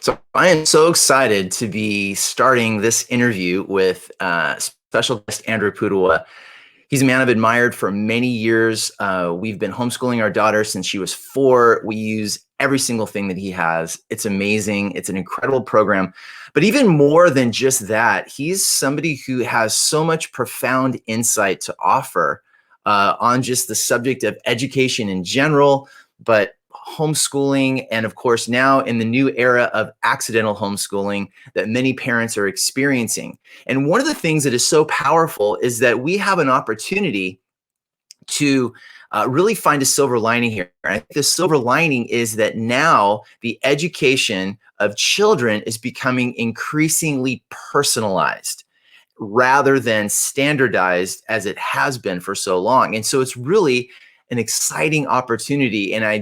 So I am so excited to be starting this interview with special guest Andrew Pudewa. He's a man I've admired for many years. We've been homeschooling our daughter since she was 4. We use every single thing that he has. It's amazing. It's an incredible program. But even more than just that, he's somebody who has so much profound insight to offer on just the subject of education in general, but homeschooling, and of course now in the new era of accidental homeschooling that many parents are experiencing. And one of the things that is so powerful is that we have an opportunity to really find a silver lining here. I think the silver lining is that now the education of children is becoming increasingly personalized rather than standardized as it has been for so long. And so it's really an exciting opportunity. And I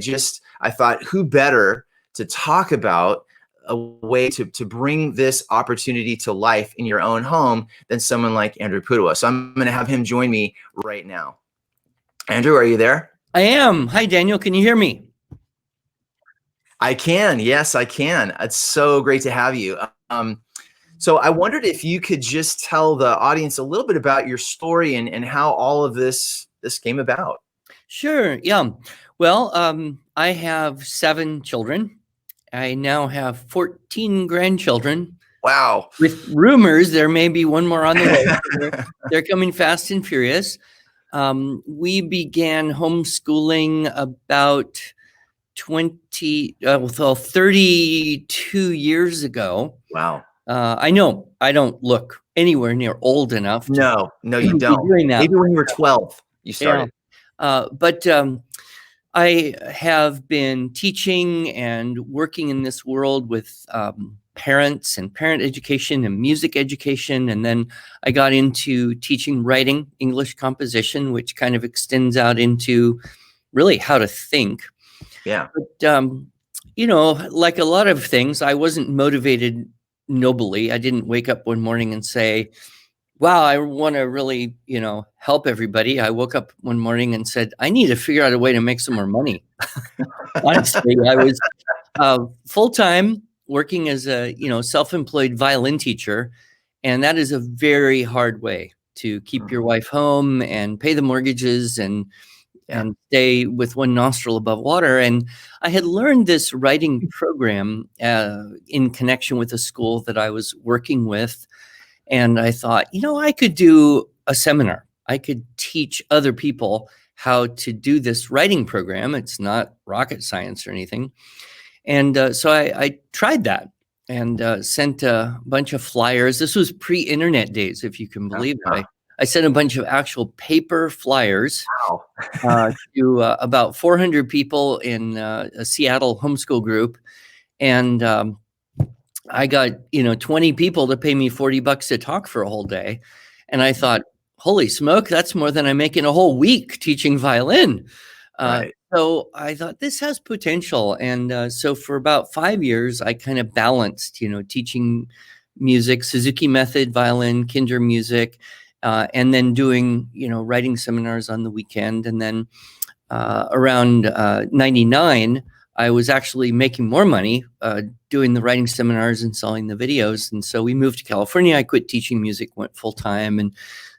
thought, who better to talk about a way to bring this opportunity to life in your own home than someone like Andrew Pudewa. So I'm going to have him join me right now. Andrew, are you there? I am. Hi, Daniel. Can you hear me? I can. Yes, I can. It's so great to have you. So I wondered if you could just tell the audience a little bit about your story and how all of this came about. Sure. Yeah. Well, I have 7 children. I now have 14 grandchildren. Wow. With rumors, there may be one more on the way. They're coming fast and furious. We began homeschooling about 32 years ago. Wow. I know I don't look anywhere near old enough. No, you don't. Doing that. Maybe when you were 12, you started. Yeah. But I have been teaching and working in this world with parents and parent education and music education. And then I got into teaching writing, English composition, which kind of extends out into really how to think. Yeah. But, like a lot of things, I wasn't motivated nobly. I didn't wake up one morning and say, wow, I want to really, help everybody. I woke up one morning and said, I need to figure out a way to make some more money. Honestly, I was full-time working as a, self-employed violin teacher. And that is a very hard way to keep your wife home and pay the mortgages and stay with one nostril above water. And I had learned this writing program in connection with a school that I was working with. And I thought, I could do a seminar. I could teach other people how to do this writing program. It's not rocket science or anything. And so I tried that and sent a bunch of flyers. This was pre-internet days, if you can believe it. I sent a bunch of actual paper flyers to about 400 people in a Seattle homeschool group. And I got, 20 people to pay me $40 to talk for a whole day. And I thought, holy smoke, that's more than I make in a whole week teaching violin. Right. So I thought this has potential. And so for about 5 years, I kind of balanced, teaching music, Suzuki method, violin, kinder music, and then doing, writing seminars on the weekend. And then around 99, I was actually making more money doing the writing seminars and selling the videos. And so we moved to California. I quit teaching music, went full time, and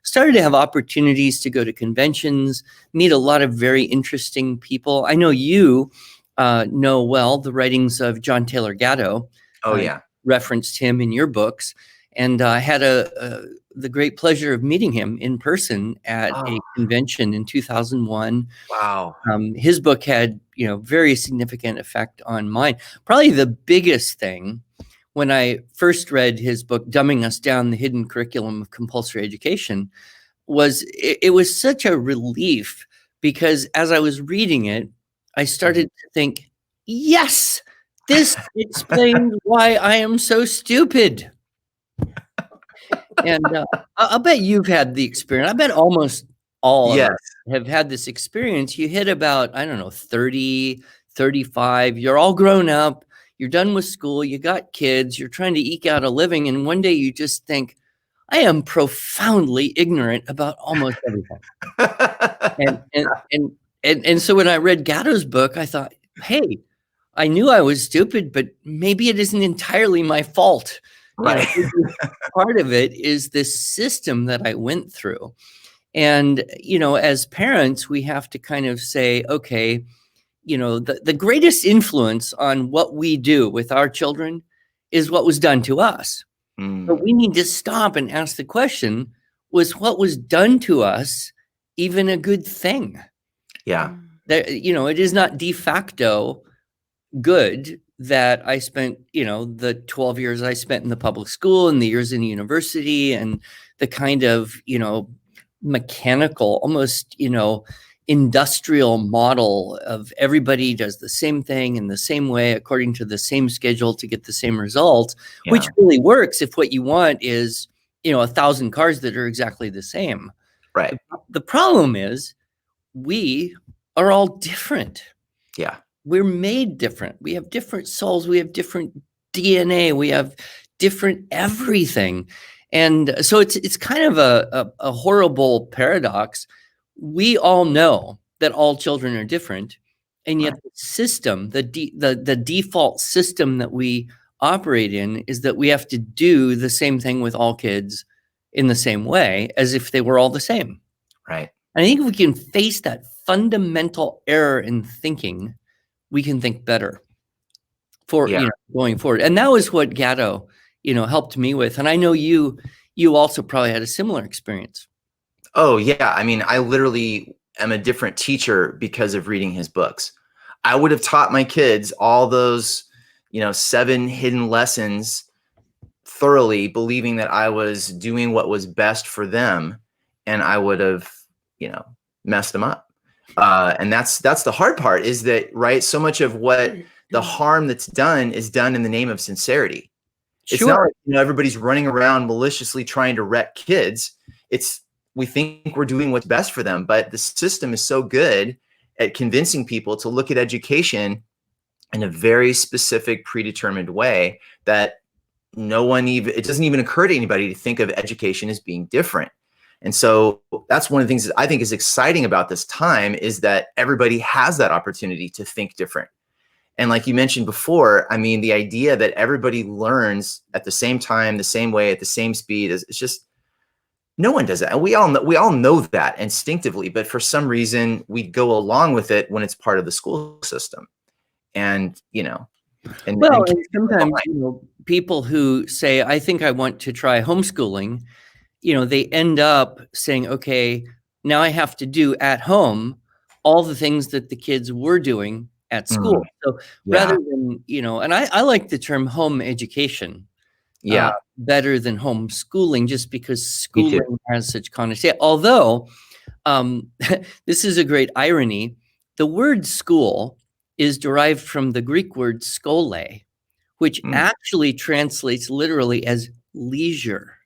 started to have opportunities to go to conventions, meet a lot of very interesting people. I know you know well the writings of John Taylor Gatto. Oh, yeah. Referenced him in your books. And I had the great pleasure of meeting him in person at a convention in 2001. Wow. His book had, very significant effect on mine. Probably the biggest thing when I first read his book, Dumbing Us Down, The Hidden Curriculum of Compulsory Education, was it was such a relief because as I was reading it, I started to think, yes, this explains why I am so stupid. And I'll bet you've had the experience. I bet almost all of us have had this experience. You hit about, 30, 35. You're all grown up. You're done with school. You got kids. You're trying to eke out a living. And one day you just think, I am profoundly ignorant about almost everything. And so when I read Gatto's book, I thought, hey, I knew I was stupid, but maybe it isn't entirely my fault. Right. Maybe part of it is this system that I went through. And, as parents, we have to kind of say, okay, the greatest influence on what we do with our children is what was done to us. But we Mm, need to stop and ask the question, was what was done to us even a good thing? yeah. That, it is not de facto good that I spent, the 12 years I spent in the public school and the years in the university and the kind of, mechanical, almost, industrial model of everybody does the same thing in the same way according to the same schedule to get the same results, which Yeah. really works if what you want is, 1,000 cars that are exactly the same. Right. The problem is we are all different. Yeah. We're made different. We have different souls. We have different DNA. We have different everything. And so it's kind of a horrible paradox. We all know that all children are different, and yet Right. the system, the default system that we operate in is that we have to do the same thing with all kids in the same way as if they were all the same. Right. And I think if we can face that fundamental error in thinking, we can think better for, Yeah. going forward. And that was what Gatto, helped me with. And I know you also probably had a similar experience. Oh, yeah. I mean, I literally am a different teacher because of reading his books. I would have taught my kids all those, 7 hidden lessons thoroughly, believing that I was doing what was best for them, and I would have, you know, messed them up. And that's the hard part, is that, right? So much of what the harm that's done is done in the name of sincerity. It's not Sure. like, everybody's running around maliciously trying to wreck kids. It's, we think we're doing what's best for them, but the system is so good at convincing people to look at education in a very specific, predetermined way that it doesn't even occur to anybody to think of education as being different. And so that's one of the things that I think is exciting about this time, is that everybody has that opportunity to think different. And like you mentioned before, I mean, the idea that everybody learns at the same time, the same way, at the same speed, it's just, no one does that. And we all know that instinctively, but for some reason we go along with it when it's part of the school system. And, Well, and and kids are sometimes, behind. people who say, I think I want to try homeschooling, they end up saying, okay, now I have to do at home all the things that the kids were doing at Mm, school. So rather yeah. than, and I like the term home education Yeah. better than homeschooling, just because Me too. schooling has such connotation. Although, this is a great irony. The word school is derived from the Greek word skole, which Mm. actually translates literally as leisure.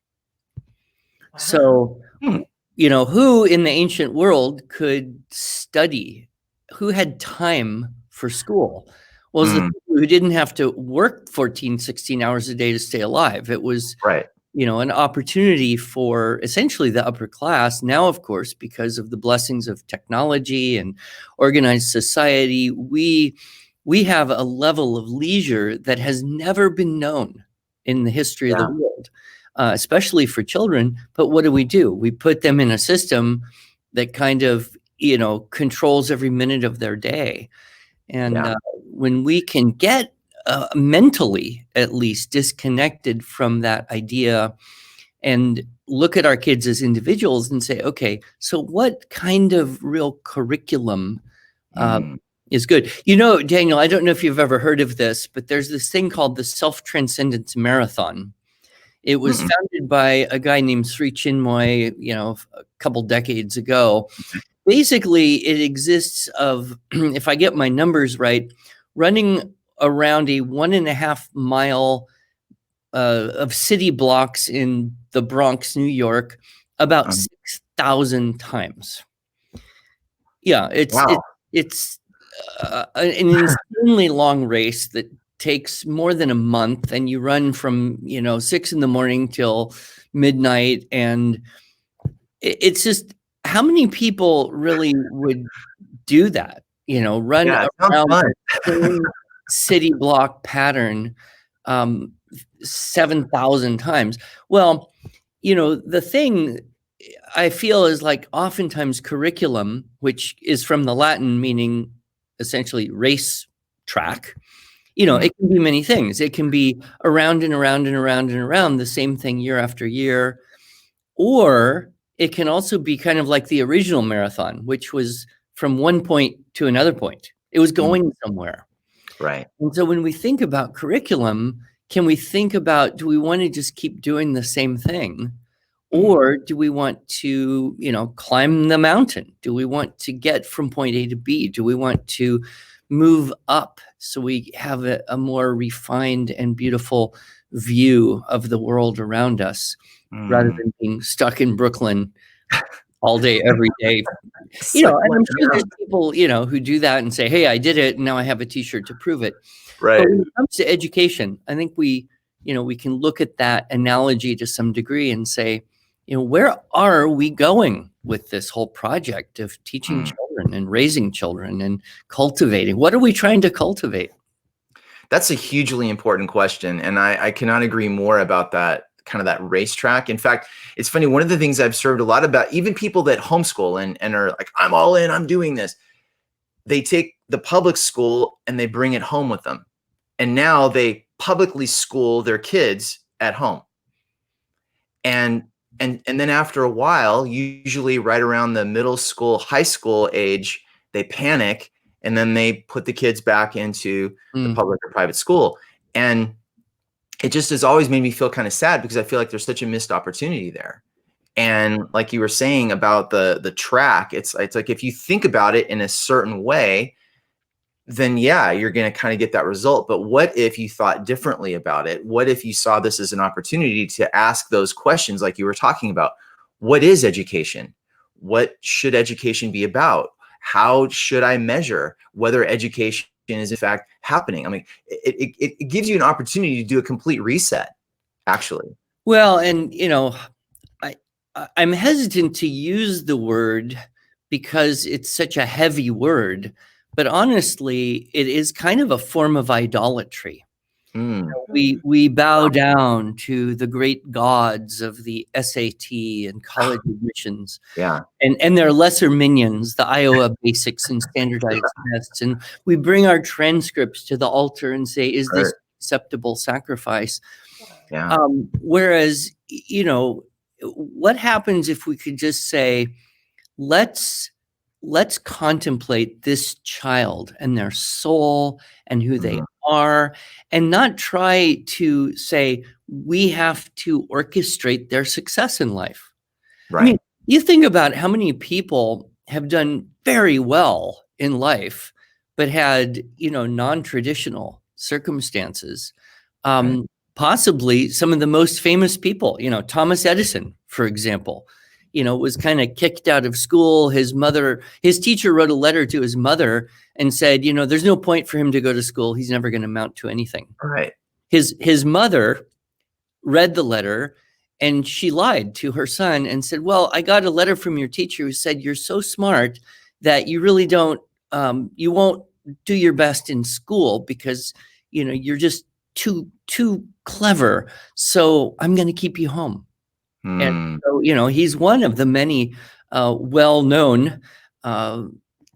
Wow. So, Hmm. who in the ancient world could study? Who had time for school? Well, it was the Mm. people who didn't have to work 14, 16 hours a day to stay alive. It was, Right. an opportunity for essentially the upper class. Now, of course, because of the blessings of technology and organized society, we have a level of leisure that has never been known in the history of the Yeah. world, especially for children. But what do? We put them in a system that kind of, controls every minute of their day. And Yeah. when we can get mentally, at least, disconnected from that idea and look at our kids as individuals and say, okay, so what kind of real curriculum uh, Mm. is good? Daniel, I don't know if you've ever heard of this, but there's this thing called the Self-Transcendence Marathon. It was Mm-mm. founded by a guy named Sri Chinmoy, a couple decades ago. Basically, it exists of, if I get my numbers right, running around a 1.5 mile of city blocks in the Bronx, New York, about Um, 6,000 times. Yeah, wow. it's an insanely long race that takes more than a month, and you run from 6 in the morning till midnight, and it's just, how many people really would do that? Run Yeah, it sounds around fun. the same city block pattern 7,000 times. Well, the thing I feel is like oftentimes curriculum, which is from the Latin meaning essentially race track, it can be many things. It can be around and around and around and around the same thing year after year. Or it can also be kind of like the original marathon, which was from one point to another point. It was going somewhere. Right. And so when we think about curriculum, can we think about, do we want to just keep doing the same thing? Or do we want to, climb the mountain? Do we want to get from point A to B? Do we want to move up so we have a more refined and beautiful view of the world around us rather than being stuck in Brooklyn all day, every day? And I'm sure there's people, who do that and say, hey, I did it, and now I have a t-shirt to prove it. Right. But when it comes to education, I think we can look at that analogy to some degree and say, where are we going with this whole project of teaching children and raising children and cultivating? What are we trying to cultivate? That's a hugely important question. And I cannot agree more about that, kind of that racetrack. In fact, it's funny. One of the things I've observed a lot about even people that homeschool and are like, I'm all in, I'm doing this. They take the public school and they bring it home with them. And now they publicly school their kids at home. And then after a while, usually right around the middle school, high school age, they panic and then they put the kids back into the public or private school. And it just has always made me feel kind of sad because I feel like there's such a missed opportunity there. And like you were saying about the track, it's like if you think about it in a certain way, then yeah, you're going to kind of get that result. But what if you thought differently about it? What if you saw this as an opportunity to ask those questions like you were talking about? What is education? What should education be about? How should I measure whether education is in fact happening? I mean, it gives you an opportunity to do a complete reset, actually. Well, and, I'm hesitant to use the word because it's such a heavy word. But honestly, it is kind of a form of idolatry. We bow down to the great gods of the SAT and college admissions, and their lesser minions, the Iowa basics and standardized tests, and we bring our transcripts to the altar and say, "Is this acceptable sacrifice?" Whereas, what happens if we could just say, let's contemplate this child and their soul and who they are, and not try to say we have to orchestrate their success in life. Right. I mean, you think about how many people have done very well in life, but had, non-traditional circumstances. Possibly some of the most famous people, Thomas Edison, for example, was kind of kicked out of school. His teacher wrote a letter to his mother and said, there's no point for him to go to school. He's never going to amount to anything. Right. His mother read the letter and she lied to her son and said, well, I got a letter from your teacher who said you're so smart that you really don't, you won't do your best in school because, you're just too clever. So I'm going to keep you home. And so, he's one of the many well-known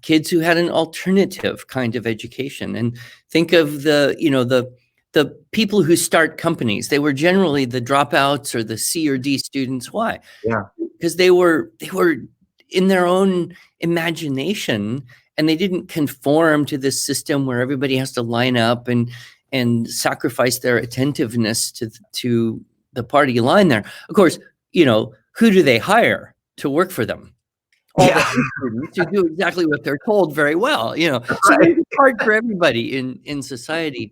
kids who had an alternative kind of education. And think of the people who start companies. They were generally the dropouts or the C or D students. Why? Yeah, because they were in their own imagination, and they didn't conform to this system where everybody has to line up and sacrifice their attentiveness to the party line there. Of course, who do they hire to work for them? All the students who do exactly what they're told very well, so it's hard for everybody in society.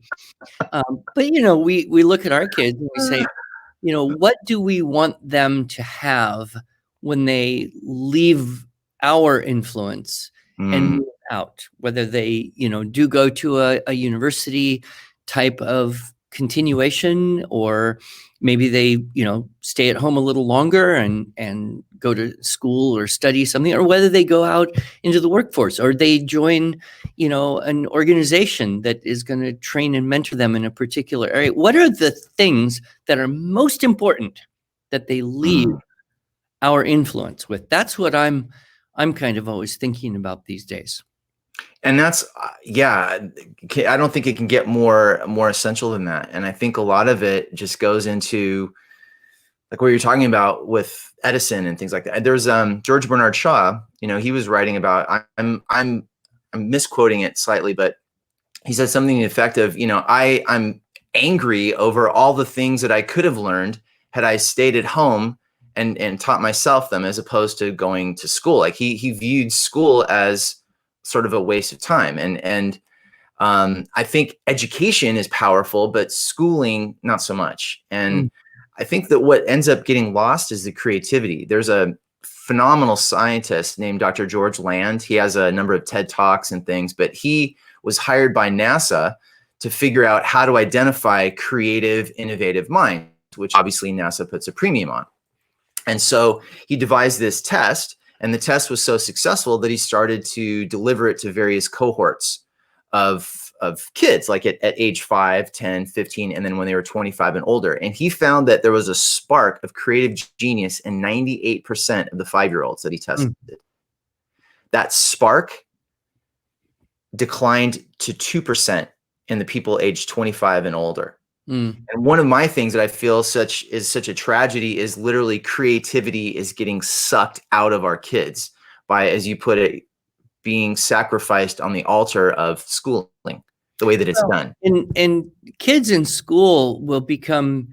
But, we look at our kids and we say, what do we want them to have when they leave our influence and move out, whether they, do go to a university type of continuation, or maybe they, stay at home a little longer and go to school or study something, or whether they go out into the workforce, or they join, an organization that is going to train and mentor them in a particular area. What are the things that are most important that they leave our influence with? That's what I'm kind of always thinking about these days. And that's, I don't think it can get more essential than that. And I think a lot of it just goes into like what you're talking about with Edison and things like that. There's George Bernard Shaw, he was writing about, I'm misquoting it slightly, but he said something to the effect of, I'm angry over all the things that I could have learned had I stayed at home and taught myself them, as opposed to going to school. Like he viewed school as sort of a waste of time. And I think education is powerful, but schooling, not so much. And I think that what ends up getting lost is the creativity. There's a phenomenal scientist named Dr. George Land. He has a number of TED Talks and things, but he was hired by NASA to figure out how to identify creative, innovative minds, which obviously NASA puts a premium on. And so he devised this test, and the test was so successful that he started to deliver it to various cohorts of kids, like at age 5, 10, 15, and then when they were 25 and older. And he found that there was a spark of creative genius in 98% of the 5-year-olds that he tested. That spark declined to 2% in the people aged 25 and older. And one of my things that I feel is such a tragedy is literally creativity is getting sucked out of our kids by, as you put it, being sacrificed on the altar of schooling, the way that it's done. And kids in school will become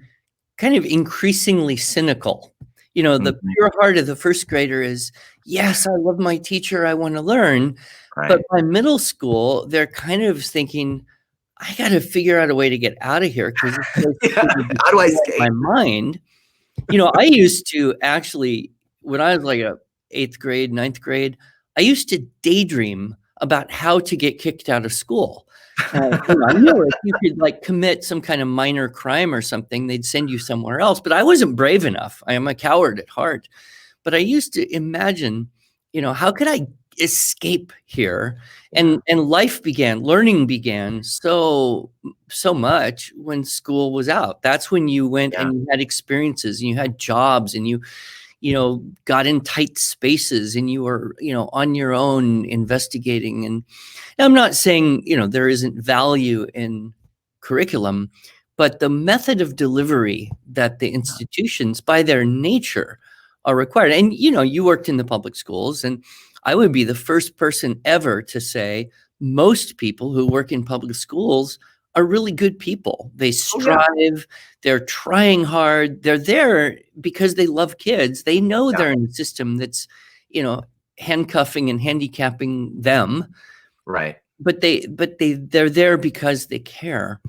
kind of increasingly cynical. The pure heart of the first grader is, yes, I love my teacher, I want to learn. Right. But by middle school, they're kind of thinking, I got to figure out a way to get out of here, because how do I escape my mind? I used to actually, when I was like a 8th grade, 9th grade, I used to daydream about how to get kicked out of school. I knew if you could like commit some kind of minor crime or something, they'd send you somewhere else. But I wasn't brave enough. I am a coward at heart. But I used to imagine, how could I escape here? And learning began so much when school was out. That's when you went and you had experiences and you had jobs and you got in tight spaces and you were, on your own investigating. And I'm not saying, there isn't value in curriculum, but the method of delivery that the institutions by their nature are required. And, you worked in the public schools, and I would be the first person ever to say most people who work in public schools are really good people. They strive, they're trying hard, they're there because they love kids. They know they're in a system that's, handcuffing and handicapping them. Right. But they're there because they care.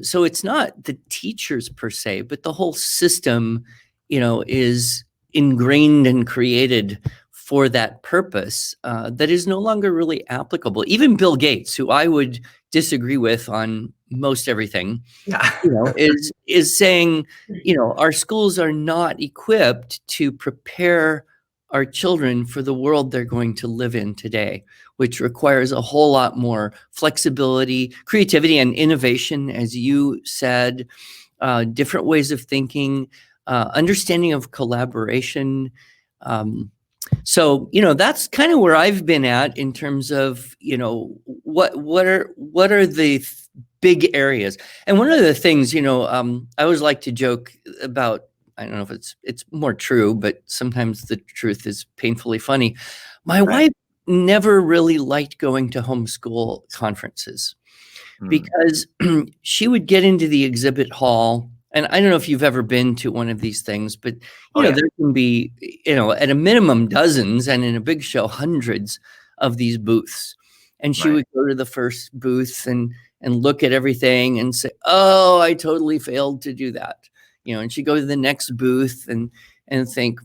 So it's not the teachers per se, but the whole system, is ingrained and created for that purpose, that is no longer really applicable. Even Bill Gates, who I would disagree with on most everything, is saying, our schools are not equipped to prepare our children for the world they're going to live in today, which requires a whole lot more flexibility, creativity, and innovation, as you said, different ways of thinking, understanding of collaboration. So, that's kind of where I've been at in terms of, what are the big areas. And one of the things, I always like to joke about, I don't know if it's more true, but sometimes the truth is painfully funny. My wife never really liked going to homeschool conferences because she would get into the exhibit hall. And I don't know if you've ever been to one of these things, but there can be, at a minimum dozens, and in a big show, hundreds of these booths. And she would go to the first booth and look at everything and say, "Oh, I totally failed to do that." And she'd go to the next booth and think,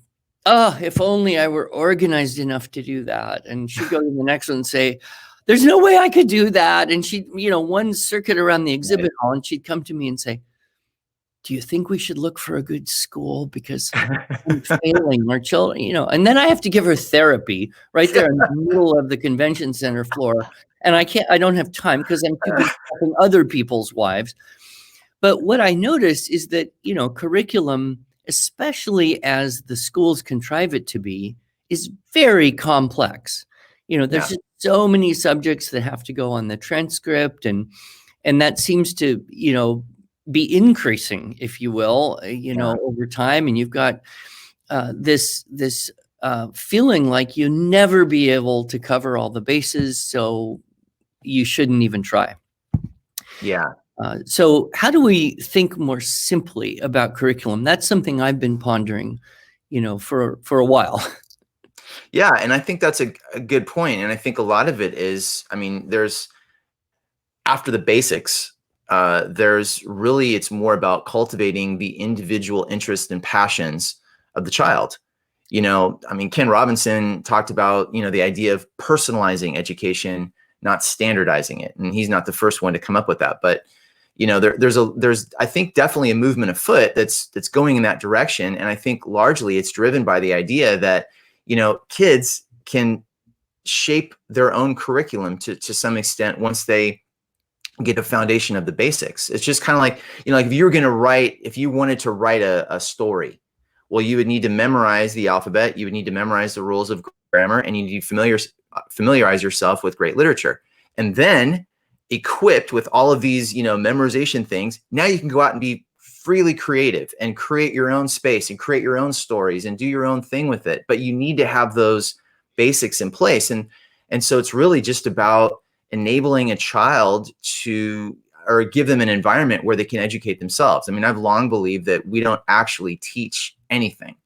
"Oh, if only I were organized enough to do that." And she'd go to the next one and say, there's no way I could do that. And she'd, one circuit around the exhibit hall, and she'd come to me and say, do you think we should look for a good school? Because I'm failing our children, and then I have to give her therapy right there in the middle of the convention center floor. And I don't have time because I'm too busy helping other people's wives. But what I noticed is that, curriculum, especially as the schools contrive it to be, is very complex. There's just so many subjects that have to go on the transcript, and that seems to, be increasing, if you will, over time. And you've got this feeling like you never be able to cover all the bases, so you shouldn't even try. Yeah. So how do we think more simply about curriculum? That's something I've been pondering, for a while. Yeah, and I think that's a good point. And I think a lot of it is, there's, after the basics, it's more about cultivating the individual interests and passions of the child. Ken Robinson talked about, the idea of personalizing education, not standardizing it. And he's not the first one to come up with that. But, there's I think definitely a movement afoot that's going in that direction. And I think largely it's driven by the idea that, kids can shape their own curriculum to some extent once they get a foundation of the basics. It's just kind of like, like if you wanted to write a story, well, you would need to memorize the alphabet, you would need to memorize the rules of grammar, and you need to familiarize yourself with great literature. And then equipped with all of these, memorization things, now you can go out and be freely creative and create your own space and create your own stories and do your own thing with it. But you need to have those basics in place. And so it's really just about enabling a child or give them an environment where they can educate themselves. I've long believed that we don't actually teach anything.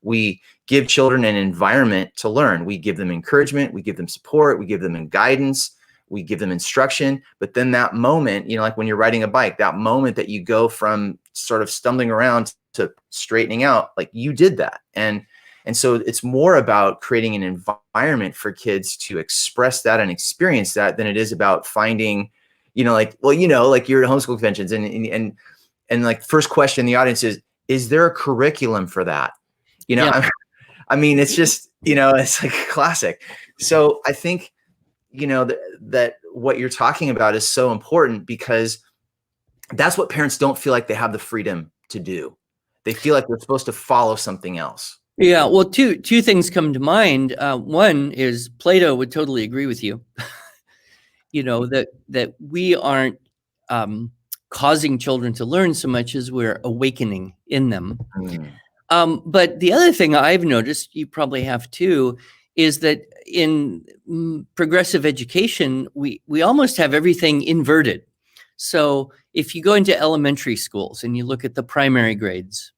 We give children an environment to learn. We give them encouragement, we give them support, we give them guidance, we give them instruction. But then that moment, like when you're riding a bike, that moment that you go from sort of stumbling around to straightening out, like you did that. And so it's more about creating an environment for kids to express that and experience that than it is about finding, like you're at homeschool conventions and like first question in the audience is there a curriculum for that? Yeah. It's just, it's like classic. So I think, that what you're talking about is so important because that's what parents don't feel like they have the freedom to do. They feel like they're supposed to follow something else. Yeah, well, two things come to mind. One is Plato would totally agree with you. That we aren't causing children to learn so much as we're awakening in them. But the other thing I've noticed, you probably have too, is that in progressive education, we almost have everything inverted. So if you go into elementary schools and you look at the primary grades,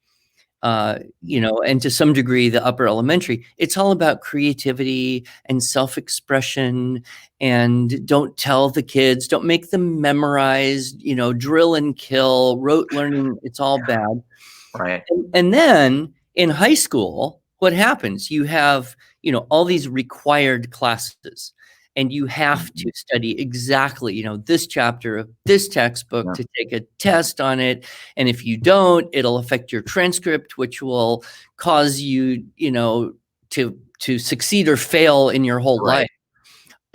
and to some degree the upper elementary, it's all about creativity and self-expression, and don't tell the kids, don't make them memorize, drill and kill, rote learning, it's all bad. Right. And then in high school, what happens? You have, all these required classes, and you have to study exactly, this chapter of this textbook to take a test on it. And if you don't, it'll affect your transcript, which will cause you, to succeed or fail in your whole life.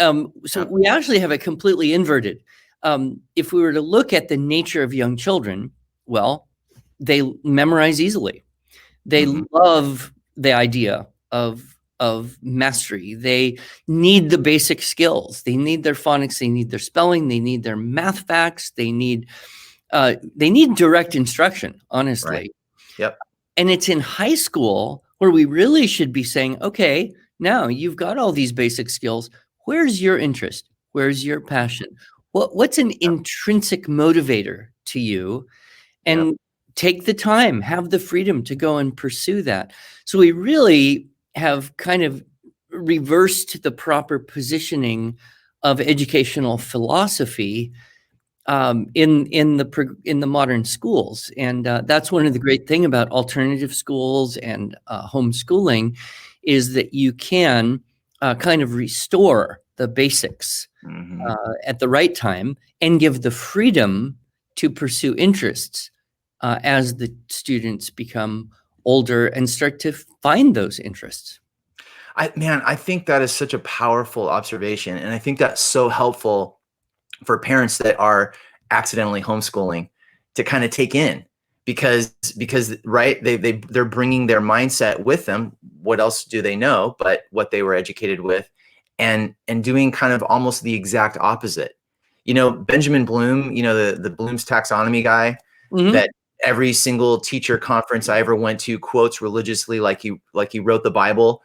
So we actually have it completely inverted. If we were to look at the nature of young children, well, they memorize easily. They love the idea of mastery. They need the basic skills. They need their phonics. They need their spelling. They need their math facts. They need direct instruction, honestly. Right. Yep. And it's in high school where we really should be saying, okay, now you've got all these basic skills. Where's your interest? Where's your passion? What's an intrinsic motivator to you? And take the time, have the freedom to go and pursue that. So we really have kind of reversed the proper positioning of educational philosophy in the modern schools. And that's one of the great thing about alternative schools and homeschooling, is that you can kind of restore the basics Mhm. at the right time, and give the freedom to pursue interests as the students become older and start to find those interests. I think that is such a powerful observation, and I think that's so helpful for parents that are accidentally homeschooling to kind of take in, because right, they're bringing their mindset with them. What else do they know but what they were educated with, and doing kind of almost the exact opposite. Benjamin Bloom, the Bloom's taxonomy guy Mhm. that every single teacher conference I ever went to quotes religiously, like he wrote the Bible.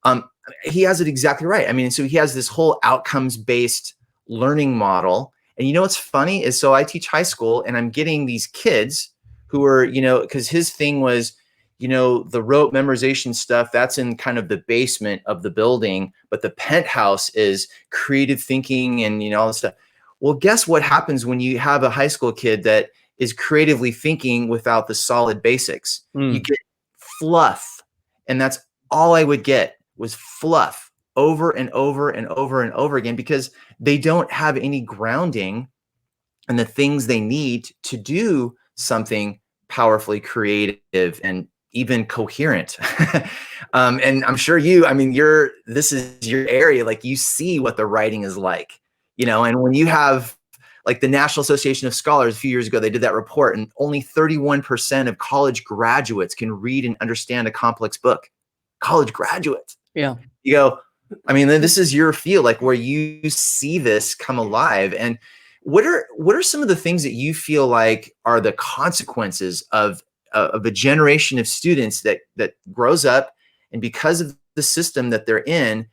um, he has it exactly right. I mean, so he has this whole outcomes based learning model. And what's funny is, so I teach high school and I'm getting these kids who are, because his thing was, the rote memorization stuff, that's in kind of the basement of the building, but the penthouse is creative thinking and, all this stuff. Well, guess what happens when you have a high school kid that is creatively thinking without the solid basics? You Mm. get fluff. And that's all I would get was fluff over and over and over and over again, because they don't have any grounding in the things they need to do something powerfully creative and even coherent. And I'm sure this is your area. Like, you see what the writing is like, and when you have, like, the National Association of Scholars a few years ago, they did that report, and only 31% of college graduates can read and understand a complex book. College graduates. Yeah. You go, this is your field, like, where you see this come alive. And what are some of the things that you feel like are the consequences of a generation of students that grows up, and because of the system that they're in,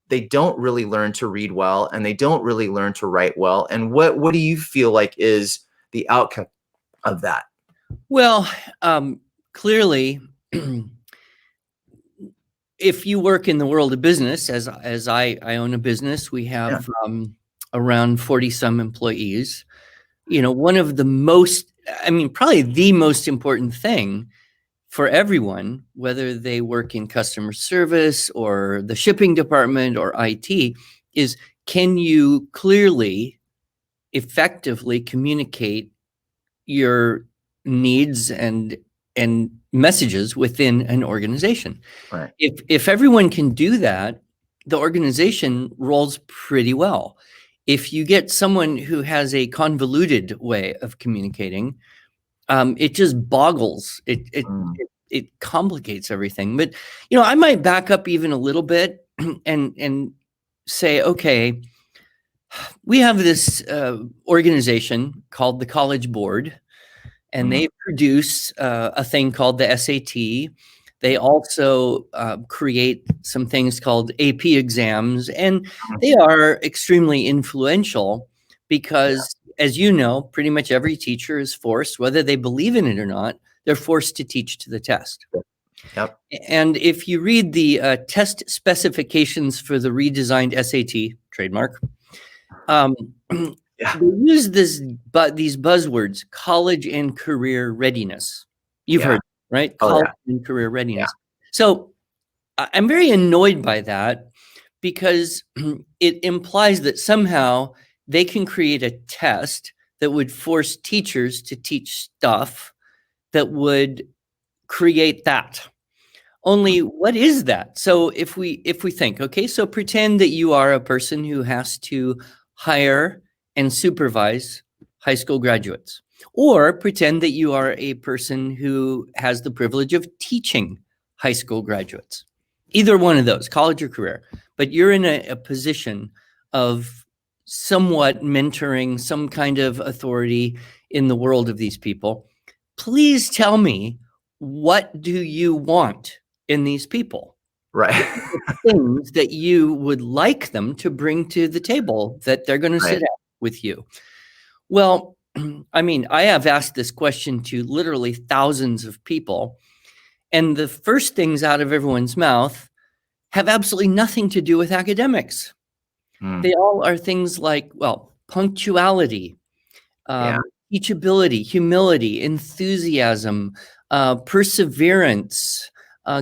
they don't really learn to read well, and they don't really learn to write well? And what do you feel like is the outcome of that? Well, clearly, if you work in the world of business, as I own a business, we Yeah. have around 40 some employees. One of the most, probably the most important thing for everyone, whether they work in customer service or the shipping department or IT, is, can you clearly, effectively communicate your needs and messages within an organization? Right. If everyone can do that, the organization rolls pretty well. If you get someone who has a convoluted way of communicating, it just boggles. Mm. It complicates everything. But I might back up even a little bit and say, okay, we have this organization called the College Board, and Mm. they produce a thing called the SAT. They also create some things called AP exams, and they are extremely influential because, as you know, pretty much every teacher is forced, whether they believe in it or not, they're forced to teach to the test. Yep. And if you read the test specifications for the redesigned SAT, trademark, um, Yeah. they use these buzzwords: college and career readiness. You've Yeah. heard, right? Oh, College yeah. and career Yeah. readiness. So I'm very annoyed by that, because it implies that somehow they can create a test that would force teachers to teach stuff that would create that. Only, what is that? So if we think, okay, so pretend that you are a person who has to hire and supervise high school graduates, or pretend that you are a person who has the privilege of teaching high school graduates. Either one of those, college or career, but you're in a position of somewhat mentoring, some kind of authority in the world of these people. Please tell me, what do you want in these people? Right. Things that you would like them to bring to the table that they're going to sit Right. at with you. Well, I have asked this question to literally thousands of people, and the first things out of everyone's mouth have absolutely nothing to do with academics. Mm. They all are things like, well, punctuality, Yeah. teachability, humility, enthusiasm, perseverance,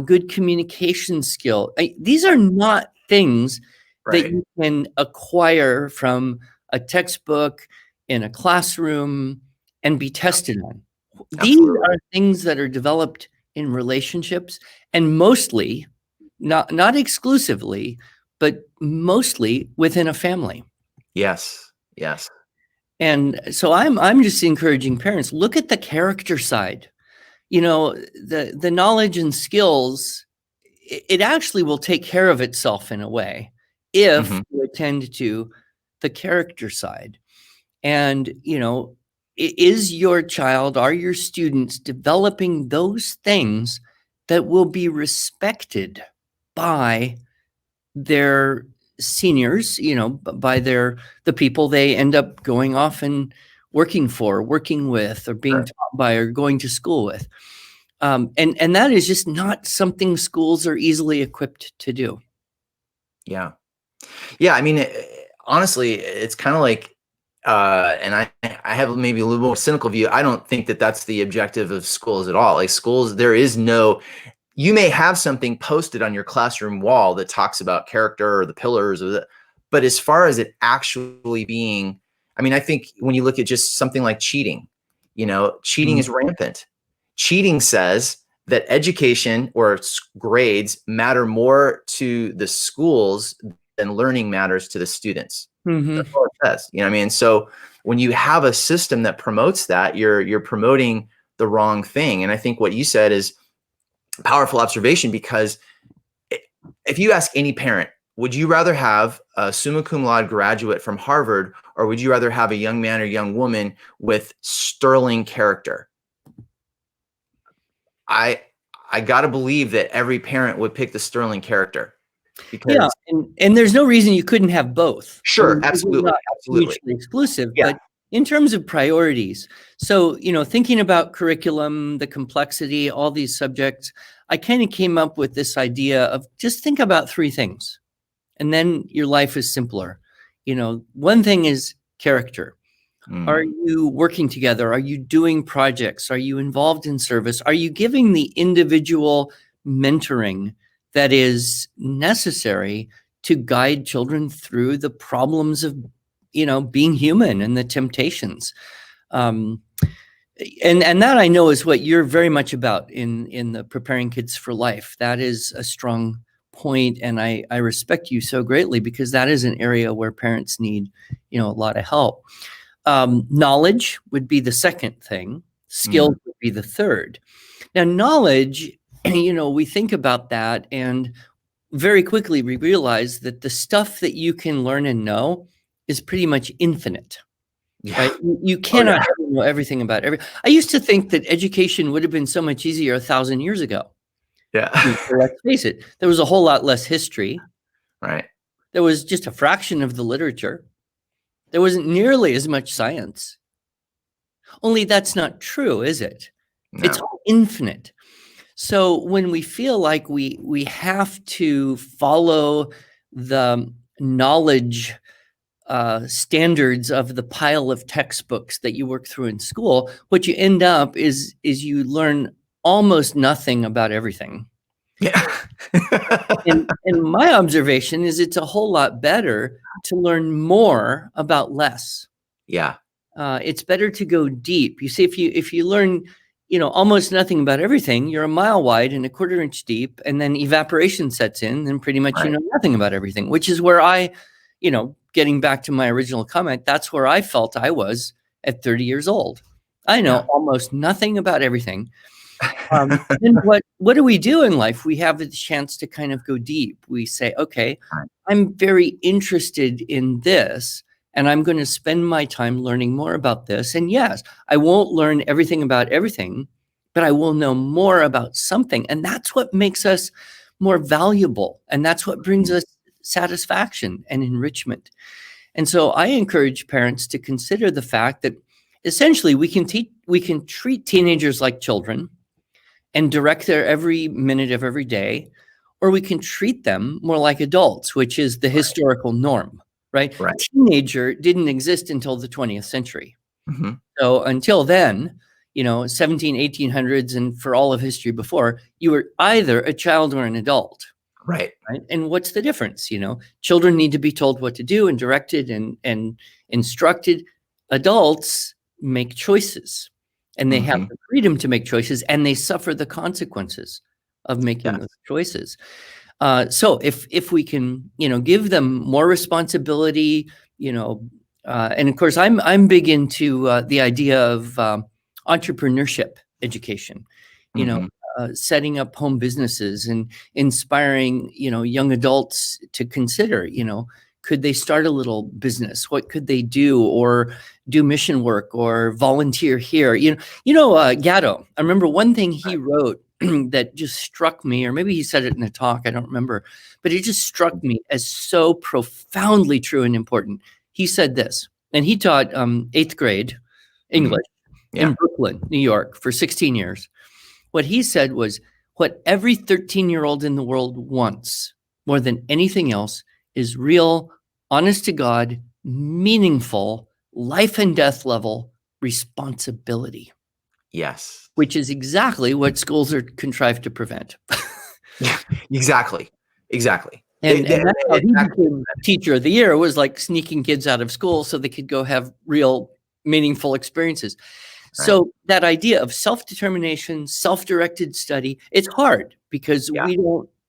good communication skill. These are not things that Right. you can acquire from a textbook in a classroom and be tested on. These Absolutely. are things that are developed in relationships, and mostly, not exclusively, but mostly within a family. Yes. Yes. And so I'm just encouraging parents, look at the character side. The knowledge and skills, it actually will take care of itself in a way if Mhm. you attend to the character side. And, is your child, are your students developing those things that will be respected by their seniors, by the people they end up going off and working for, working with, or being Sure. taught by, or going to school with. And that is just not something schools are easily equipped to do. Yeah. Yeah, I mean, honestly, it's kind of like, and I have maybe a little more cynical view. I don't think that that's the objective of schools at all. Like schools, there is no. You may have something posted on your classroom wall that talks about character or the pillars, but as far as it actually being, I mean, I think when you look at just something like cheating, cheating Mhm. is rampant. Cheating says that education or grades matter more to the schools than learning matters to the students. That's Mhm. all it says. You know what I mean? So when you have a system that promotes that, you're promoting the wrong thing. And I think what you said is a powerful observation, because if you ask any parent, would you rather have a summa cum laude graduate from Harvard, or would you rather have a young man or young woman with sterling character? I I got to believe that every parent would pick the sterling character Yeah, because and there's no reason you couldn't have both. I sure, mean, those are absolutely, not absolutely. mutually exclusive, Yeah. but in terms of priorities, so, thinking about curriculum, the complexity, all these subjects, I kind of came up with this idea of just think about three things, and then your life is simpler. One thing is character. Are Mm, you working together? Are you doing projects? Are you involved in service? Are you giving the individual mentoring that is necessary to guide children through the problems of, being human and the temptations? Um, and that I know is what you're very much about in the preparing kids for life. That is a strong point, and I respect you so greatly because that is an area where parents need, a lot of help. Knowledge would be the second thing. Skills mm, would be the third. Now, knowledge, we think about that, and very quickly we realize that the stuff that you can learn and know is pretty much infinite, yeah. right? You Oh cannot yeah. ever know everything about every. I used to think that education would have been so much easier 1,000 years ago. Yeah. Well, let's face it, there was a whole lot less history. Right. There was just a fraction of the literature. There wasn't nearly as much science. Only that's not true, is it? It's No. all infinite. So when we feel like we have to follow the knowledge standards of the pile of textbooks that you work through in school, what you end up is you learn almost nothing about everything. Yeah. And my observation is it's a whole lot better to learn more about less. Yeah. It's better to go deep. You see, if you learn, almost nothing about everything, you're a mile wide and a quarter inch deep, and then evaporation sets in, then pretty much you Right. know nothing about everything. Which is where getting back to my original comment, that's where I felt I was at 30 years old. I know Yeah. almost nothing about everything. Then what do we do in life? We have the chance to kind of go deep. We say, okay, Right. I'm very interested in this, and I'm going to spend my time learning more about this. And yes, I won't learn everything about everything, but I will know more about something. And that's what makes us more valuable. And that's what brings Mm, us satisfaction and enrichment. And so I encourage parents to consider the fact that essentially we can treat teenagers like children and direct their every minute of every day, or we can treat them more like adults, which is the right. historical norm, right? Right. Teenager didn't exist until the 20th century. Mhm. So until then, 17, 1800s, and for all of history before, you were either a child or an adult. Right. Right? And what's the difference? Children need to be told what to do and directed and instructed. Adults make choices, and they have Hmm. the freedom to make choices, and they suffer the consequences of making those Yes. choices. So if we can, give them more responsibility, and of course, I'm big into the idea of entrepreneurship education. You know, Hmm. setting up home businesses and inspiring, young adults to consider, could they start a little business? What could they do, or do mission work, or volunteer here? Gatto. I remember one thing he wrote that just struck me, or maybe he said it in a talk, I don't remember, but it just struck me as so profoundly true and important. He said this, and he taught 8th grade Hmm. English in Yeah. Brooklyn, New York, for 16 years. What he said was, what every 13-year-old in the world wants more than anything else is real, honest to God, meaningful, life and death level responsibility, Yes. which is exactly what schools are contrived to prevent. Yeah. Exactly. Exactly. And that's how he Exactly. became teacher of the year, was like sneaking kids out of school so they could go have real, meaningful experiences. Right. So that idea of self-determination, self-directed study, it's hard because Yeah.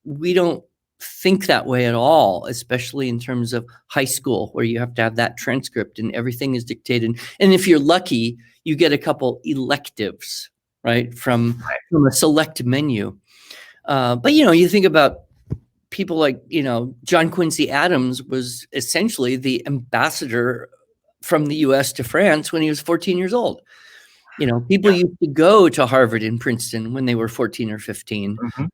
we don't think that way at all, especially in terms of high school, where you have to have that transcript and everything is dictated. And if you're lucky, you get a couple electives, right, from a select menu. But you think about people like, John Quincy Adams was essentially the ambassador from the US to France when he was 14 years old. People Yeah. used to go to Harvard and Princeton when they were 14 or 15. Hmm.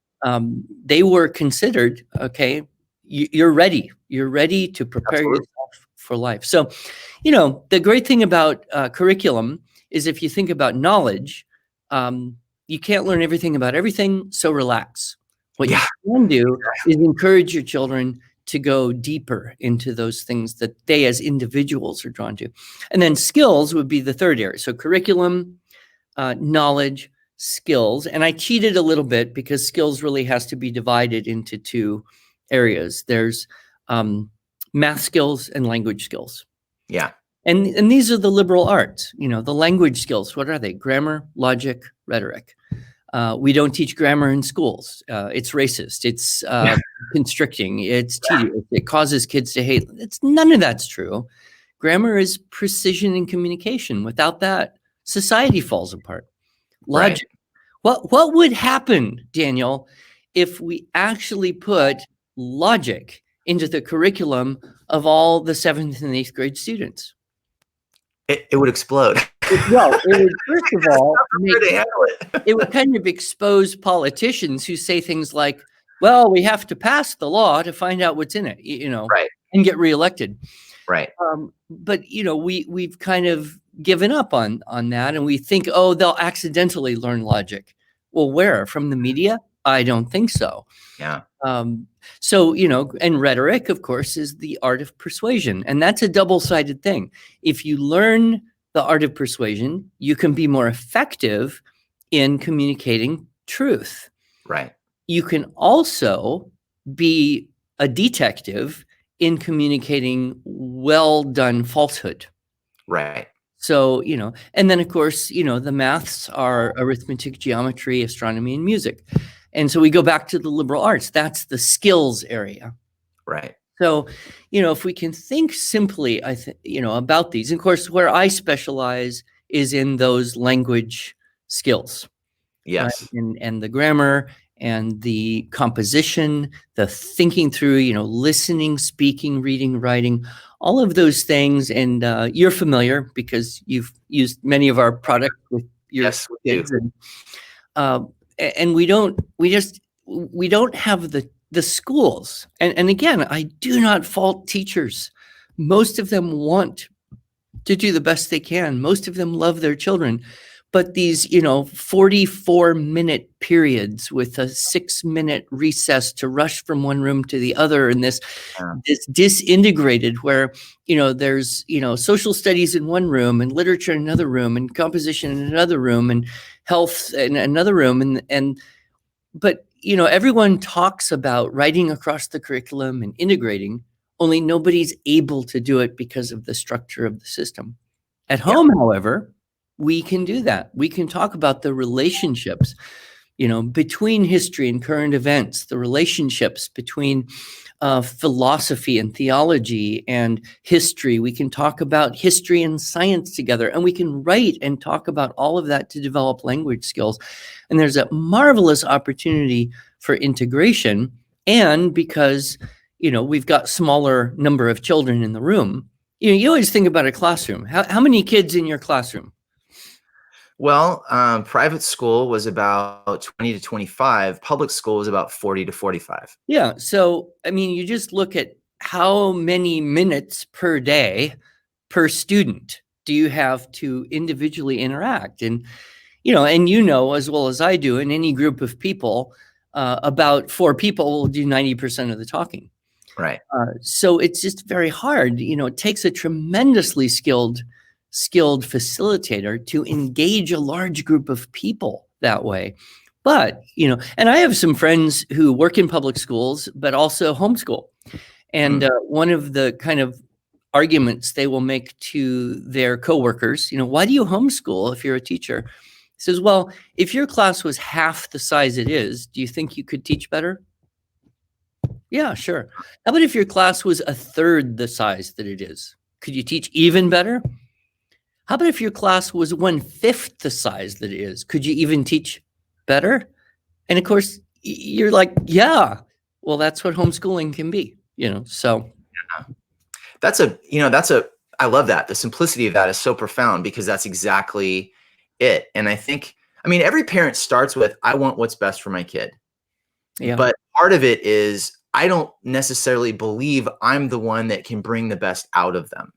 They were considered, okay, you're ready. You're ready to prepare Absolutely. yourself for life. So, the great thing about curriculum is, if you think about knowledge, you can't learn everything about everything, so relax. What you Yeah. can do is encourage your children to go deeper into those things that they as individuals are drawn to. And then skills would be the third area. So curriculum, knowledge, skills. And I cheated a little bit because skills really has to be divided into two areas. There's math skills and language skills. Yeah. And these are the liberal arts. The language skills, what are they? Grammar, logic, rhetoric. We don't teach grammar in schools. It's racist. It's constricting. It's tedious. It causes kids to hate. None of that's true. Grammar is precision in communication. Without that, society falls apart. Right. Logic. What would happen, Daniel, if we actually put logic into the curriculum of all the 7th and 8th grade students? It would explode. Well, it would, first of all, Where to handle it. it would kind of expose politicians who say things like, well, we have to pass the law to find out what's in it, Right. and get reelected. Right. But we've kind of given up on that, and we think, oh, they'll accidentally learn logic. Well, where? From the media? I don't think so. Yeah. So, and rhetoric, of course, is the art of persuasion, and that's a double-sided thing. If you learn the art of persuasion, you can be more effective in communicating truth. Right. You can also be a detective in communicating well done falsehood. Right. So, and then of course, the maths are arithmetic, geometry, astronomy, and music. And so we go back to the liberal arts. That's the skills area. Right. So, if we can think simply, about these, and of course, where I specialize is in those language skills. Yes. Right? And the grammar and the composition, the thinking through, listening, speaking, reading, writing, all of those things. And you're familiar because you've used many of our products with your Yes, we kids. do. And we don't have the schools. And again, I do not fault teachers. Most of them want to do the best they can. Most of them love their children. But these, 44-minute periods with a 6-minute recess to rush from one room to the other, and this disintegrated where, there's, social studies in one room and literature in another room and composition in another room and health in another room. But, everyone talks about writing across the curriculum and integrating, only nobody's able to do it because of the structure of the system. At Yeah. home, however, we can do that. We can talk about the relationships, between history and current events, the relationships between philosophy and theology and history. We can talk about history and science together, and we can write and talk about all of that to develop language skills. And there's a marvelous opportunity for integration. And because, we've got smaller number of children in the room, you always think about a classroom. How many kids in your classroom? Well, private school was about 20 to 25. Public school was about 40 to 45. Yeah. So, you just look at how many minutes per day per student do you have to individually interact? And, as well as I do, in any group of people, about 4 people will do 90% of the talking. Right. So it's just very hard. It takes a tremendously skilled facilitator to engage a large group of people that way. But, and I have some friends who work in public schools, but also homeschool. And one of the kind of arguments they will make to their coworkers, why do you homeschool if you're a teacher? He says, well, if your class was half the size it is, do you think you could teach better? Yeah, sure. How about if your class was a third the size that it is? Could you teach even better? How about if your class was 1/5 the size that it is? Could you even teach better? And of course, you're like, yeah, well, that's what homeschooling can be, so. I love that. The simplicity of that is so profound because that's exactly it. And I think, every parent starts with, I want what's best for my kid. Yeah. But part of it is, I don't necessarily believe I'm the one that can bring the best out of them.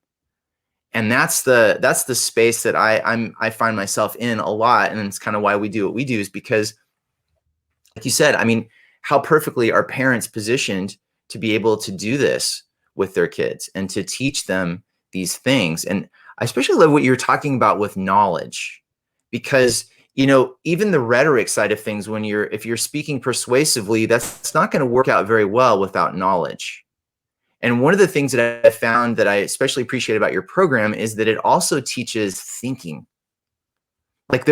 And that's the space that I find myself in a lot. And it's kind of why we do what we do, is because, like you said, how perfectly are parents positioned to be able to do this with their kids and to teach them these things. And I especially love what you're talking about with knowledge, because even the rhetoric side of things, if you're speaking persuasively, that's not going to work out very well without knowledge. And one of the things that I found that I especially appreciate about your program is that it also teaches thinking. Like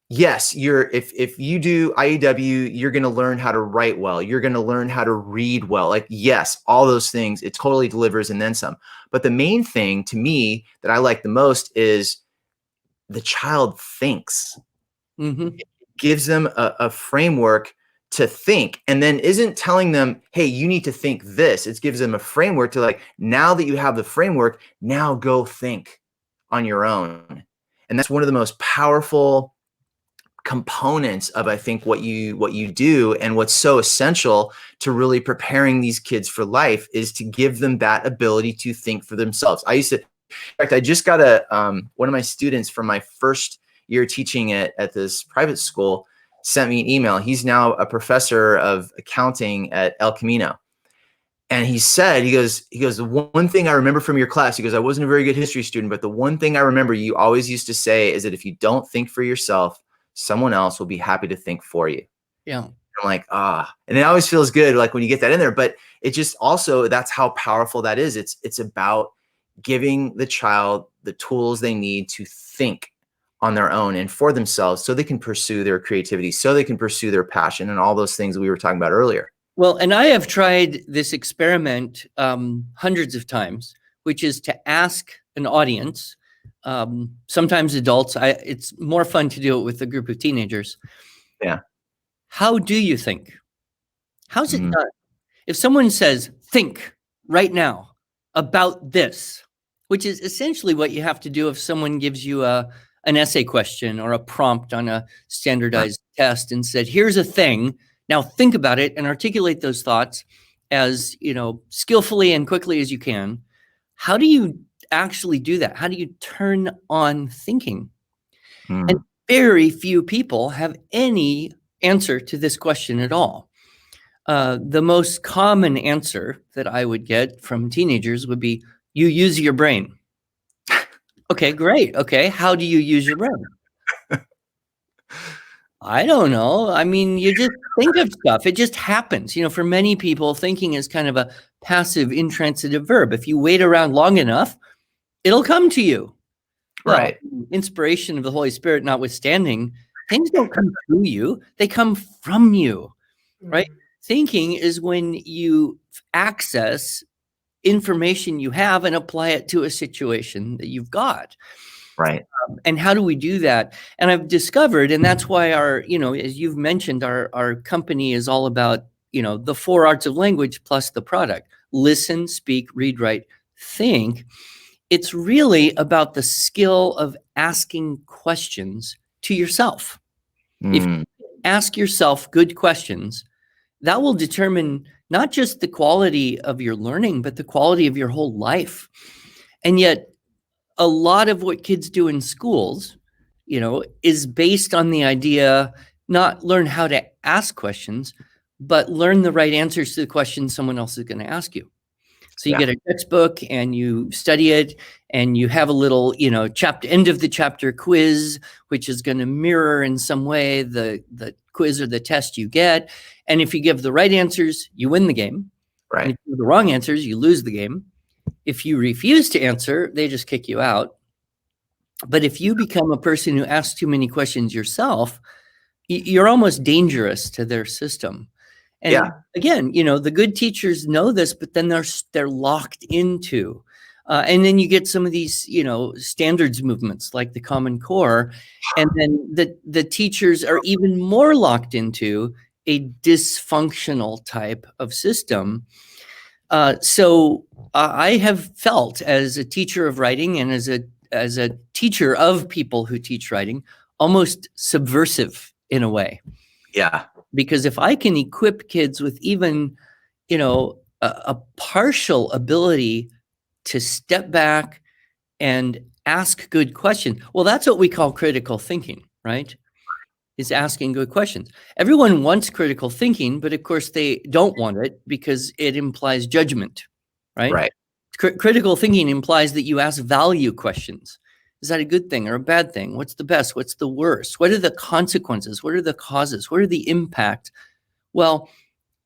yes, if you do IEW, you're going to learn how to write well. You're going to learn how to read well. Like, yes, all those things, it totally delivers and then some. But the main thing to me that I like the most is the child thinks. It gives them a framework to think, and then isn't telling them, hey, you need to think this. It gives them a framework to, like, now that you have the framework, now go think on your own. And that's one of the most powerful components of, I think, what you do, and what's so essential to really preparing these kids for life is to give them that ability to think for themselves. In fact, I just got one of my students from my first year teaching at this private school sent me an email. He's now a professor of accounting at El Camino. And he goes, the one thing I remember from your class, he goes, I wasn't a very good history student, but the one thing I remember you always used to say is that if you don't think for yourself, someone else will be happy to think for you. Yeah. I'm like, and it always feels good, like, when you get that in there, but it just also, that's how powerful that is. It's about giving the child the tools they need to think on their own and for themselves, so they can pursue their creativity, so they can pursue their passion, and all those things we were talking about earlier. Well, and I have tried this experiment hundreds of times, which is to ask an audience, sometimes adults. It's more fun to do it with a group of teenagers. Yeah. How do you think? How's it done? If someone says, think right now about this, which is essentially what you have to do if someone gives you an essay question or a prompt on a standardized test and said, here's a thing, now think about it and articulate those thoughts as skillfully and quickly as you can. How do you actually do that? How do you turn on thinking? And very few people have any answer to this question at all. The most common answer that I would get from teenagers would be, you use your brain. Okay, great. Okay, how do you use your brain? I don't know. I mean, you just think of stuff. It just happens. For many people, thinking is kind of a passive, intransitive verb. If you wait around long enough, it'll come to you. Well, Right. inspiration of the Holy Spirit notwithstanding, things don't come to you, they come from you, right? Thinking is when you access information you have and apply it to a situation that you've got. Right. And how do we do that? And I've discovered, and that's why as you've mentioned, our company is all about, the 4 arts of language plus the product. Listen, speak, read, write, think. It's really about the skill of asking questions to yourself. If Mm, you ask yourself good questions, that will determine not just the quality of your learning, but the quality of your whole life. And yet, a lot of what kids do in schools, is based on the idea not learn how to ask questions, but learn the right answers to the questions someone else is going to ask you. So you yeah. get a textbook and you study it, and you have a little, chapter end of the chapter quiz, which is going to mirror in some way the quiz or the test you get. And if you give the right answers, you win the game. And Right. if you give the wrong answers, you lose the game. If you refuse to answer, they just kick you out. But if you become a person who asks too many questions yourself, you're almost dangerous to their system. And Yeah. again, the good teachers know this, but then they're locked into. And then you get some of these, standards movements like the Common Core, and then the teachers are even more locked into a dysfunctional type of system. So I have felt, as a teacher of writing and as a teacher of people who teach writing, almost subversive in a way. Yeah. Because if I can equip kids with even, a partial ability to step back and ask good questions, well, that's what we call critical thinking, right? Is asking good questions. Everyone wants critical thinking, but of course they don't want it because it implies judgment, right? Right. Critical thinking implies that you ask value questions. Is that a good thing or a bad thing? What's the best? What's the worst? What are the consequences? What are the causes? What are the impact? Well,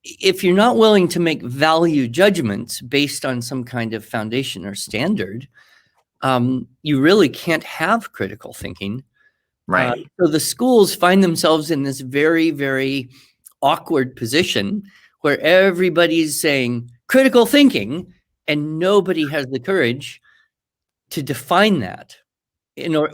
if you're not willing to make value judgments based on some kind of foundation or standard, you really can't have critical thinking. Right. So the schools find themselves in this very, very awkward position where everybody's saying critical thinking, and nobody has the courage to define that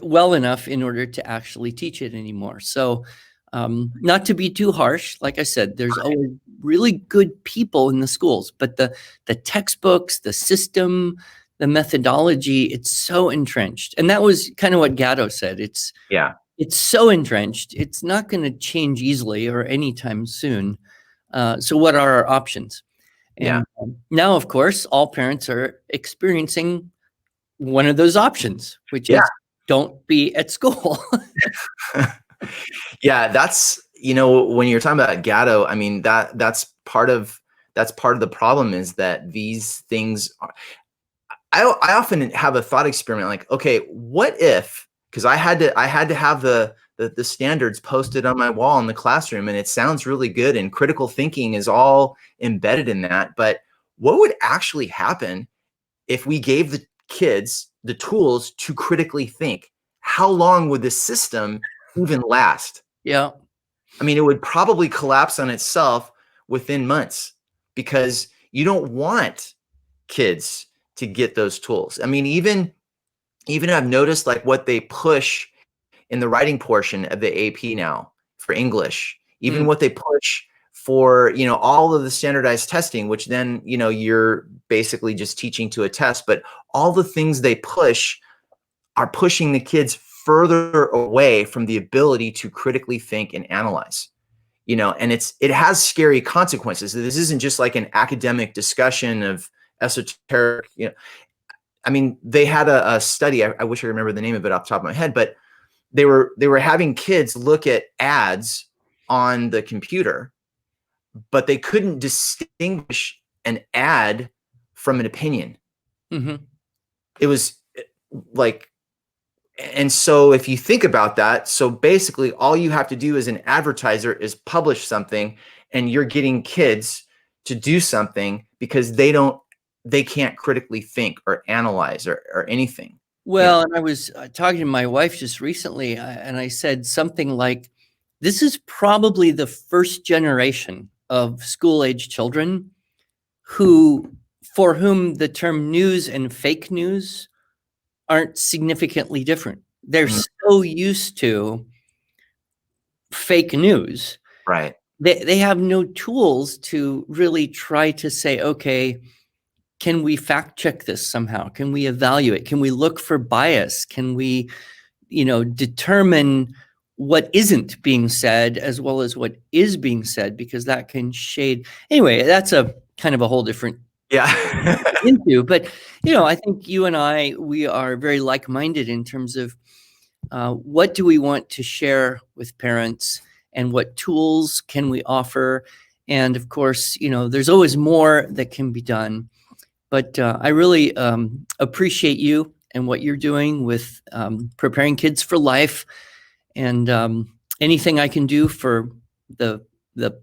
well enough in order to actually teach it anymore. So, not to be too harsh, like I said, there's always really good people in the schools, but the textbooks, the system, the methodology, it's so entrenched. And that was kind of what Gatto said. Yeah. It's so entrenched, it's not going to change easily or anytime soon. So what are our options? Yeah. And now, of course, all parents are experiencing one of those options, which Yeah. is don't be at school. Yeah. That's, when you're talking about Gatto, I mean, that's part of the problem, is that these things are, I often have a thought experiment like, okay, what if, because I had to have the standards posted on my wall in the classroom, and it sounds really good, and critical thinking is all embedded in that. But what would actually happen if we gave the kids the tools to critically think? How long would the system even last? Yeah. I mean, it would probably collapse on itself within months, because you don't want kids to get those tools. I mean, even I've noticed like what they push in the writing portion of the AP now for English, even Mm. what they push for, all of the standardized testing, which then, you're basically just teaching to a test, but all the things they push are pushing the kids further away from the ability to critically think and analyze. And it has scary consequences. This isn't just like an academic discussion of esoteric, I mean, they had a study. I wish I remember the name of it off the top of my head, but they were having kids look at ads on the computer, but they couldn't distinguish an ad from an opinion. Mhm. It was like, And so if you think about that, so basically all you have to do as an advertiser is publish something, and you're getting kids to do something because they can't critically think or analyze or anything. You know? Well, and I was talking to my wife just recently, and I said something like, this is probably the first generation of school-age children for whom the term news and fake news aren't significantly different. They're Mhm. so used to fake news. Right. They have no tools to really try to say, okay, can we fact check this somehow? Can we evaluate? Can we look for bias? Can we, determine what isn't being said as well as what is being said? Because that can shade. Anyway, that's a kind of a whole different Yeah. into. But, I think you and I, we are very like-minded in terms of what do we want to share with parents and what tools can we offer? And of course, there's always more that can be done. But I really appreciate you and what you're doing with preparing kids for life, and anything I can do for the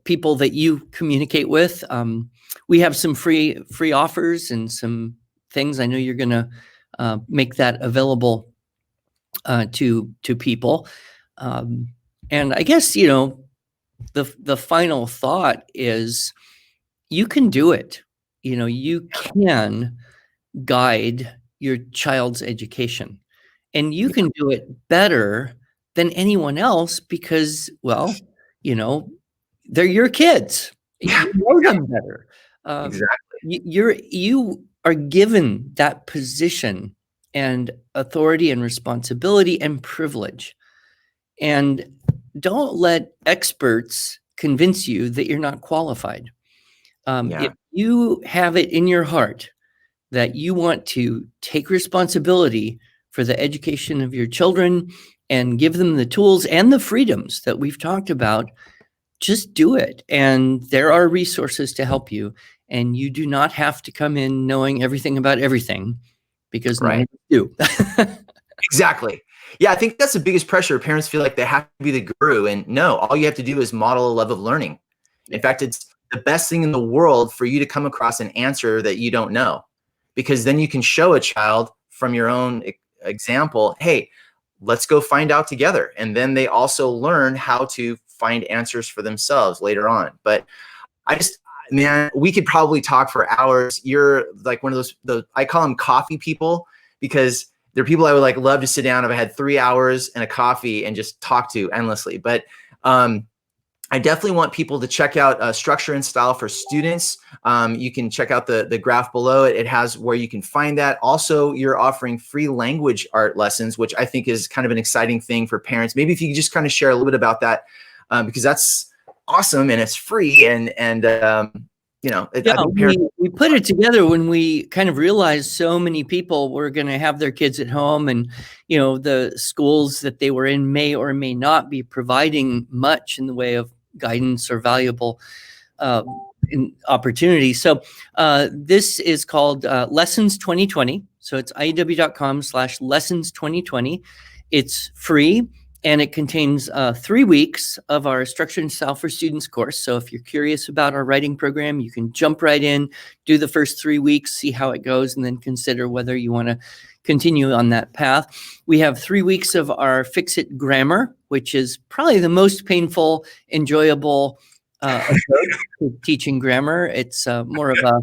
people that you communicate with. We have some free offers and some things. I know you're going to make that available to people. And I guess the final thought is you can do it. You can guide your child's education, and you can do it better than anyone else because, well, they're your kids. Yeah. You know them better. Exactly. You are given that position and authority and responsibility and privilege. And don't let experts convince you that you're not qualified. Yeah. If you have it in your heart that you want to take responsibility for the education of your children and give them the tools and the freedoms that we've talked about, just do it. And there are resources to help you. And you do not have to come in knowing everything about everything, because none Right. of us do. Exactly. Yeah, I think that's the biggest pressure. Parents feel like they have to be the guru, and no, all you have to do is model a love of learning. In Yeah. fact, it's the best thing in the world for you to come across an answer that you don't know, because then you can show a child from your own example, hey, let's go find out together. And then they also learn how to find answers for themselves later on. But I just, man, we could probably talk for hours. You're like one of I call them coffee people, because they're people I would like love to sit down if I had 3 hours and a coffee and just talk to endlessly. But I definitely want people to check out Structure and Style for Students. You can check out the graph below it. It has where you can find that. Also, you're offering free language art lessons, which I think is kind of an exciting thing for parents. Maybe if you could just kind of share a little bit about that, because that's awesome and it's free. And Yeah, I think parents. we put it together when we kind of realized so many people were going to have their kids at home, and the schools that they were in may or may not be providing much in the way of guidance or valuable opportunity. So this is called Lessons 2020. So it's IEW.com/lessons2020. It's free. And it contains 3 weeks of our Structure and Style for Students course. So if you're curious about our writing program, you can jump right in, do the first 3 weeks, see how it goes, and then consider whether you want to continue on that path. We have 3 weeks of our Fix-It Grammar, which is probably the most painful, enjoyable approach to teaching grammar. It's more of a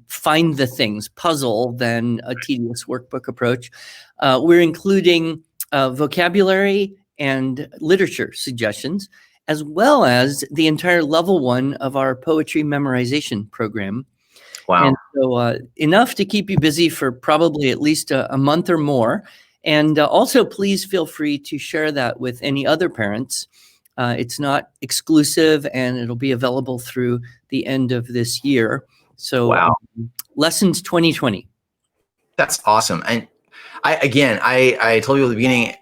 find the things puzzle than a tedious workbook approach. We're including vocabulary and literature suggestions, as well as the entire level 1 of our poetry memorization program. Wow. And so enough to keep you busy for probably at least a month or more. And also, please feel free to share that with any other parents. It's not exclusive, and it'll be available through the end of this year. So Wow. Lessons 2020. That's awesome. And I told you at the beginning,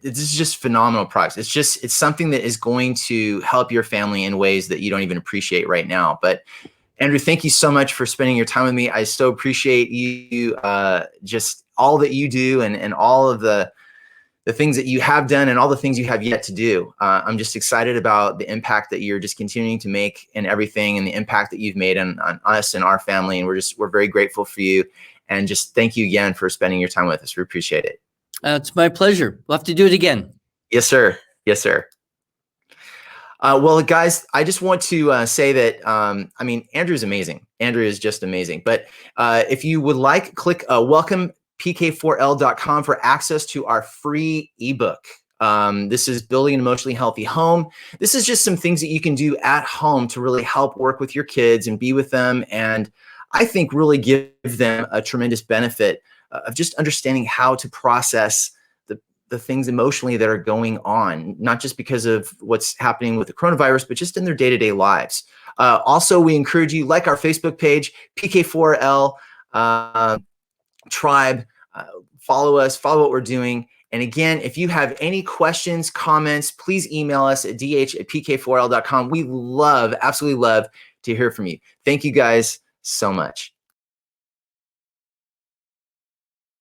this is just phenomenal products. It's something that is going to help your family in ways that you don't even appreciate right now. But Andrew, thank you so much for spending your time with me. I so appreciate you just all that you do and all of the things that you have done and all the things you have yet to do. I'm just excited about the impact that you're just continuing to make in everything, and the impact that you've made on us and our family. And we're very grateful for you. And just thank you again for spending your time with us. We appreciate it. It's my pleasure. We'll have to do it again. Yes, sir. Yes, sir. Well, guys, I just want to say that, I mean, Andrew's amazing. Andrew is just amazing. But if you would like, click welcomepk4l.com for access to our free ebook. This is Building an Emotionally Healthy Home. This is just some things that you can do at home to really help work with your kids and be with them. And I think really give them a tremendous benefit of just understanding how to process the things emotionally that are going on, not just because of what's happening with the coronavirus, but just in their day-to-day lives. Also, we encourage you, like our Facebook page, PK4L Tribe, follow us, follow what we're doing. And again, if you have any questions, comments, please email us at dh@pk4l.com. We absolutely love to hear from you. Thank you guys so much.